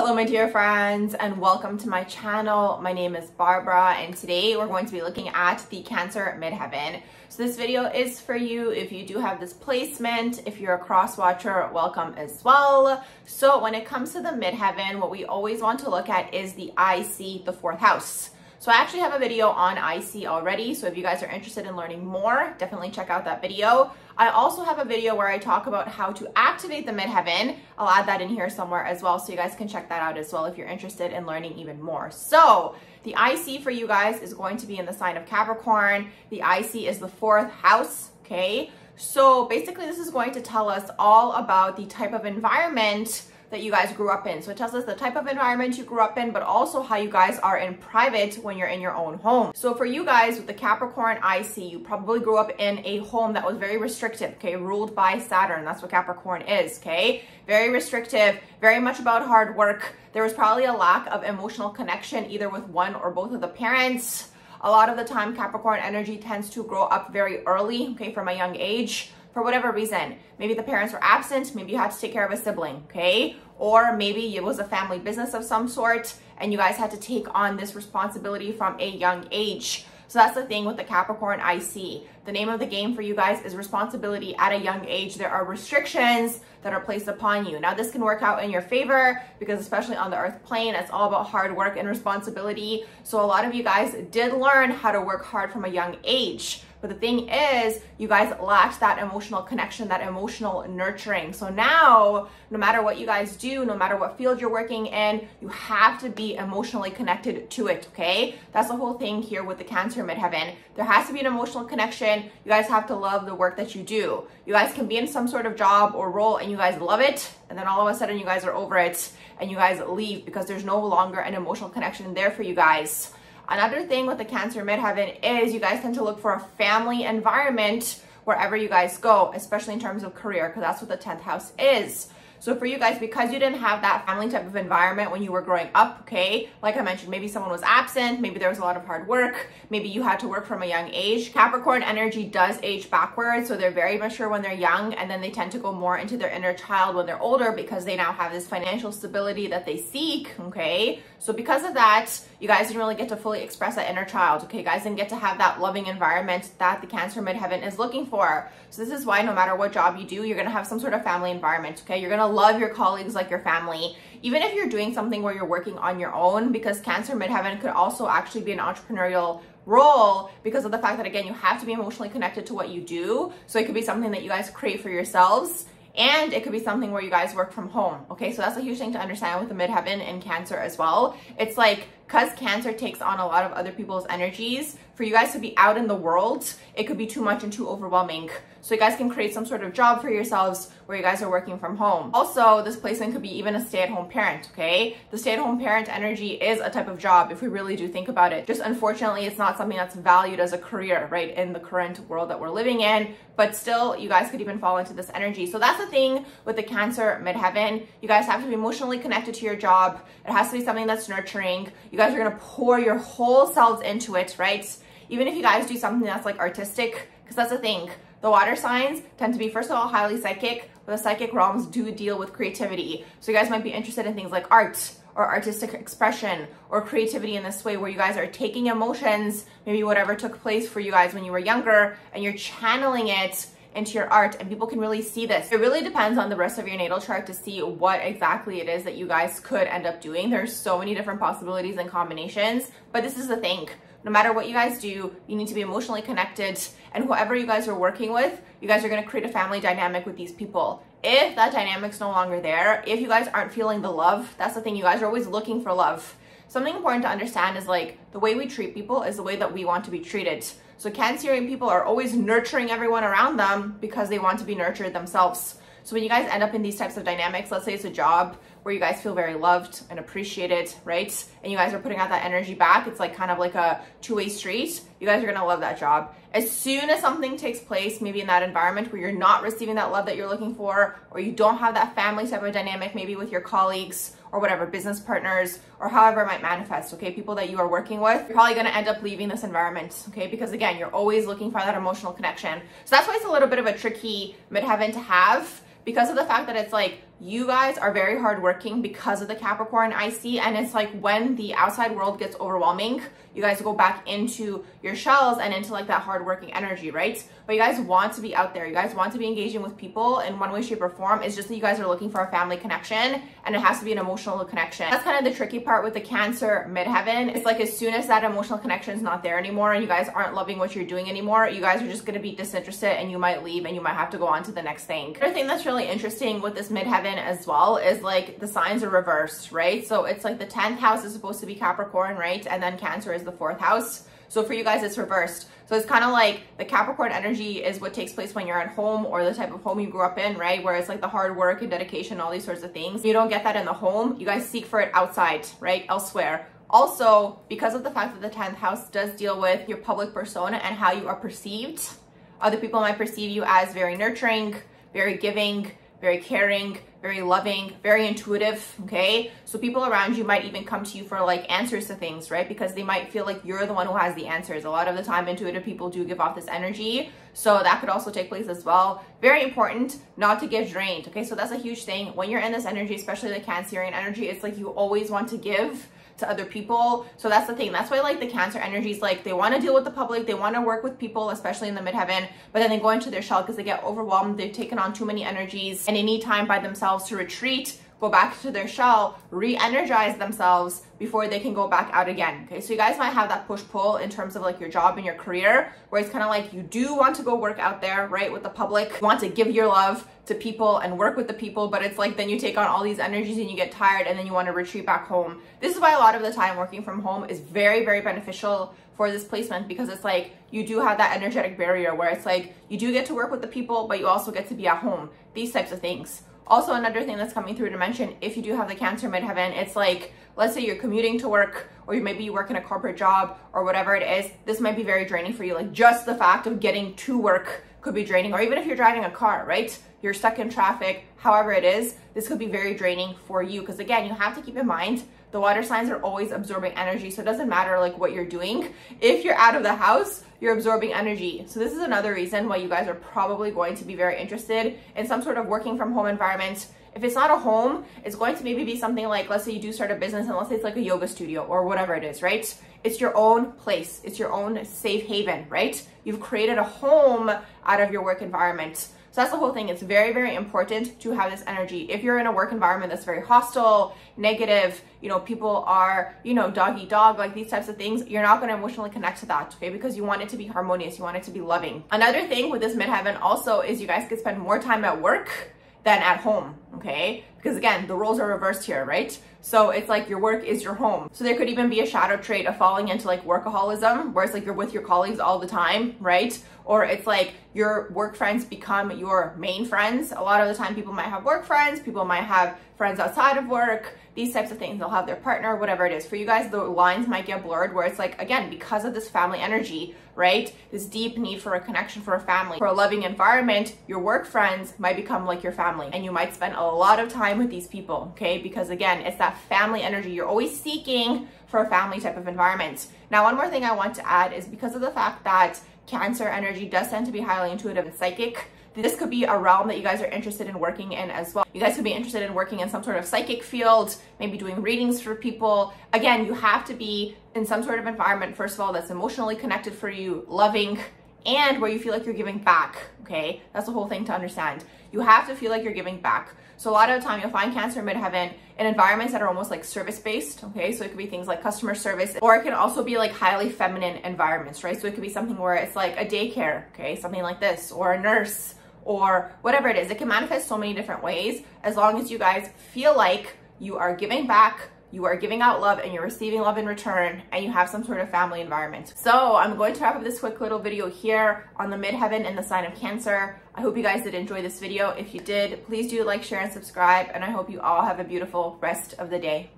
Hello my dear friends and welcome to my channel. My name is Barbara and today we're going to be looking at the Cancer Midheaven. So this video is for you if you do have this placement. If you're a cross watcher, welcome as well. So when it comes to the Midheaven, what we always want to look at is the IC, the fourth house. So I actually have a video on IC already. So if you guys are interested in learning more, definitely check out that video. I also have a video where I talk about how to activate the Midheaven. I'll add that in here somewhere as well. So you guys can check that out as well if you're interested in learning even more. So the IC for you guys is going to be in the sign of Capricorn. The IC is the fourth house, okay? So basically this is going to tell us all about the type of environment that you guys grew up in. So it tells us the type of environment you grew up in, but also how you guys are in private when you're in your own home. So for you guys with the Capricorn IC, you probably grew up in a home that was very restrictive, okay, ruled by Saturn. That's what Capricorn is, okay? Very restrictive, very much about hard work. There was probably a lack of emotional connection either with one or both of the parents. A lot of the time, Capricorn energy tends to grow up very early, okay, from a young age. For whatever reason, maybe the parents were absent, maybe you had to take care of a sibling, okay? Or maybe it was a family business of some sort and you guys had to take on this responsibility from a young age. So that's the thing with the Capricorn IC. The name of the game for you guys is responsibility at a young age. There are restrictions that are placed upon you. Now this can work out in your favor because especially on the earth plane, it's all about hard work and responsibility. So a lot of you guys did learn how to work hard from a young age. But the thing is, you guys lacked that emotional connection, that emotional nurturing. So now, no matter what you guys do, no matter what field you're working in, you have to be emotionally connected to it, okay? That's the whole thing here with the Cancer Midheaven. There has to be an emotional connection. You guys have to love the work that you do. You guys can be in some sort of job or role and you guys love it, and then all of a sudden you guys are over it and you guys leave because there's no longer an emotional connection there for you guys. Another thing with the Cancer Midheaven is you guys tend to look for a family environment wherever you guys go, especially in terms of career, because that's what the 10th house is. So for you guys, because you didn't have that family type of environment when you were growing up, okay, like I mentioned, maybe someone was absent, maybe there was a lot of hard work, maybe you had to work from a young age. Capricorn energy does age backwards, so they're very mature when they're young, and then they tend to go more into their inner child when they're older because they now have this financial stability that they seek, okay? So because of that, you guys didn't really get to fully express that inner child, okay? You guys didn't get to have that loving environment that the Cancer Midheaven is looking for. So this is why no matter what job you do, you're gonna have some sort of family environment, okay? You're gonna love your colleagues like your family, even if you're doing something where you're working on your own, because Cancer Midheaven could also actually be an entrepreneurial role because of the fact that, again, you have to be emotionally connected to what you do. So it could be something that you guys create for yourselves, and it could be something where you guys work from home, okay? So that's a huge thing to understand with the Midheaven and Cancer as well. It's like, because Cancer takes on a lot of other people's energies, for you guys to be out in the world, it could be too much and too overwhelming. So you guys can create some sort of job for yourselves where you guys are working from home. Also, this placement could be even a stay-at-home parent, okay? The stay-at-home parent energy is a type of job if we really do think about it. Just unfortunately, it's not something that's valued as a career, right, in the current world that we're living in, but still, you guys could even fall into this energy. So that's the thing with the Cancer Midheaven. You guys have to be emotionally connected to your job. It has to be something that's nurturing. You guys are gonna pour your whole selves into it, right? Even if you guys do something that's like artistic, because that's the thing. The water signs tend to be, first of all, highly psychic, but the psychic realms do deal with creativity. So you guys might be interested in things like art or artistic expression or creativity in this way where you guys are taking emotions, maybe whatever took place for you guys when you were younger, and you're channeling it into your art, and people can really see this. It really depends on the rest of your natal chart to see what exactly it is that you guys could end up doing. There's so many different possibilities and combinations, but this is the thing. No matter what you guys do, you need to be emotionally connected, and whoever you guys are working with, you guys are going to create a family dynamic with these people. If that dynamic's no longer there, if you guys aren't feeling the love, that's the thing, you guys are always looking for love. Something important to understand is like the way we treat people is the way that we want to be treated. So Cancerian people are always nurturing everyone around them because they want to be nurtured themselves. So when you guys end up in these types of dynamics, let's say it's a job where you guys feel very loved and appreciated, right? And you guys are putting out that energy back. It's like kind of like a two-way street. You guys are gonna love that job. As soon as something takes place, maybe in that environment where you're not receiving that love that you're looking for, or you don't have that family type of dynamic, maybe with your colleagues or whatever, business partners, or however it might manifest, okay? People that you are working with, you're probably gonna end up leaving this environment, okay? Because again, you're always looking for that emotional connection. So that's why it's a little bit of a tricky midheaven to have, because of the fact that it's like you guys are very hardworking because of the Capricorn I see. And it's like when the outside world gets overwhelming, you guys go back into your shells and into like that hardworking energy, right? But you guys want to be out there. You guys want to be engaging with people in one way, shape, or form. It's just that you guys are looking for a family connection, and it has to be an emotional connection. That's kind of the tricky part with the Cancer midheaven. It's like as soon as that emotional connection is not there anymore and you guys aren't loving what you're doing anymore, you guys are just going to be disinterested and you might leave and you might have to go on to the next thing. Another thing that's really interesting with this midheaven as well is like the signs are reversed, right? So it's like the 10th house is supposed to be Capricorn, right? And then Cancer is the 4th house. So for you guys, it's reversed. So it's kind of like the Capricorn energy is what takes place when you're at home, or the type of home you grew up in, right? Where it's like the hard work and dedication, all these sorts of things. You don't get that in the home. You guys seek for it outside, right? Elsewhere. Also, because of the fact that the 10th house does deal with your public persona and how you are perceived, other people might perceive you as very nurturing, very giving, very caring, very loving, very intuitive, okay? So people around you might even come to you for like answers to things, right? Because they might feel like you're the one who has the answers. A lot of the time, intuitive people do give off this energy. So that could also take place as well. Very important not to get drained, okay? So that's a huge thing. When you're in this energy, especially the Cancerian energy, it's like you always want to give to other people. So that's the thing. That's why like the Cancer energy is like they want to deal with the public, they want to work with people, especially in the midheaven, but then they go into their shell because they get overwhelmed. They've taken on too many energies and they need time by themselves to retreat, go back to their shell, re-energize themselves before they can go back out again. Okay, so you guys might have that push-pull in terms of like your job and your career, where it's kind of like you do want to go work out there, right, with the public. You want to give your love to people and work with the people, but it's like then you take on all these energies and you get tired and then you want to retreat back home. This is why a lot of the time working from home is very, very beneficial for this placement, because it's like you do have that energetic barrier where it's like you do get to work with the people, but you also get to be at home. These types of things. Also, another thing that's coming through to mention, if you do have the Cancer midheaven, it's like, let's say you're commuting to work, or maybe you work in a corporate job or whatever it is. This might be very draining for you. Like just the fact of getting to work could be draining, or even if you're driving a car, right? You're stuck in traffic, however it is, this could be very draining for you. Because again, you have to keep in mind, the water signs are always absorbing energy. So it doesn't matter like what you're doing. If you're out of the house, you're absorbing energy. So this is another reason why you guys are probably going to be very interested in some sort of working from home environment. If it's not a home, it's going to maybe be something like, let's say you do start a business and let's say it's like a yoga studio or whatever it is, right? It's your own place. It's your own safe haven, right? You've created a home out of your work environment. So that's the whole thing. It's very, very important to have this energy. If you're in a work environment that's very hostile, negative, you know, people are, you know, dog eat dog, like these types of things, you're not going to emotionally connect to that, okay? Because you want it to be harmonious. You want it to be loving. Another thing with this midheaven also is you guys could spend more time at work than at home, okay? Because again, the roles are reversed here, right? So it's like your work is your home. So there could even be a shadow trait of falling into like workaholism, where it's like you're with your colleagues all the time, right? Or it's like your work friends become your main friends. A lot of the time people might have work friends, people might have friends outside of work, these types of things. They'll have their partner, whatever it is. For you guys, the lines might get blurred, where it's like, again, because of this family energy, right? This deep need for a connection, for a family, for a loving environment, your work friends might become like your family. And you might spend a lot of time with these people, okay? Because again, it's that family energy. You're always seeking for a family type of environment. Now, one more thing I want to add is because of the fact that Cancer energy does tend to be highly intuitive and psychic, this could be a realm that you guys are interested in working in as well. You guys could be interested in working in some sort of psychic field, maybe doing readings for people. Again, you have to be in some sort of environment, first of all, that's emotionally connected for you, loving, and where you feel like you're giving back, okay? That's the whole thing to understand. You have to feel like you're giving back. So a lot of the time you'll find Cancer midheaven in environments that are almost like service-based, okay? So it could be things like customer service, or it can also be like highly feminine environments, right? So it could be something where it's like a daycare, okay? Something like this, or a nurse, or whatever it is. It can manifest so many different ways, as long as you guys feel like you are giving back, you are giving out love, and you're receiving love in return, and you have some sort of family environment. So I'm going to wrap up this quick little video here on the midheaven and the sign of Cancer. I hope you guys did enjoy this video. If you did, please do like, share, and subscribe, and I hope you all have a beautiful rest of the day.